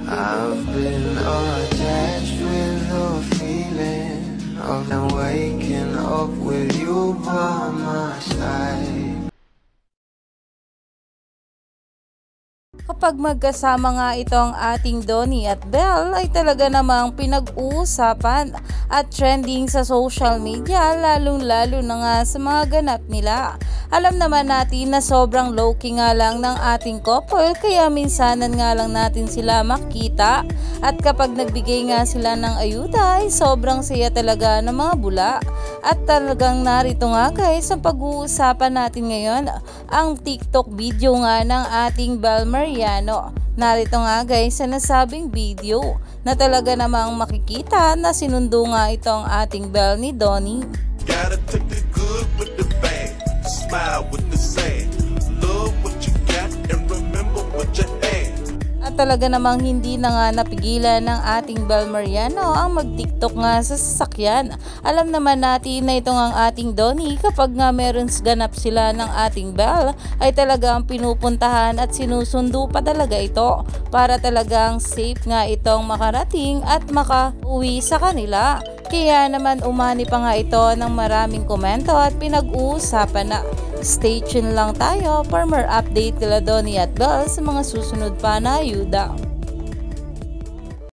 I've been attached with the feeling of waking up with you by my side. Kapag magkasama nga itong ating Donnie at Belle ay talaga namang pinag-uusapan at trending sa social media, lalong-lalo na nga sa mga ganap nila. Alam naman natin na sobrang low-key nga lang ng ating couple, kaya minsanan nga lang natin sila makita, at kapag nagbigay nga sila ng ayuda ay sobrang saya talaga ng mga bula. At talagang narito nga guys ang pag-uusapan natin ngayon, ang TikTok video nga ng ating Belle Mariano. Narito nga guys sa nasabing video na talaga namang makikita na sinundo nga itong ating Belle ni Donnie. Gotta take the good with the bad, smile with the sad, love what you got and remember what you had. At talaga namang hindi na nga napigilan ng ating Belle Mariano ang mag-TikTok nga sa sasakyan. Alam naman natin na itong ang ating Donnie, kapag nga meron ganap sila ng ating Belle ay talagang pinupuntahan at sinusundo pa talaga ito para talagang safe nga itong makarating at makauwi sa kanila. Kaya naman umani pa nga ito ng maraming komento at pinag-uusapan na. Stay tuned lang tayo for more update kila Donnie at Belle sa mga susunod pa na ayuda.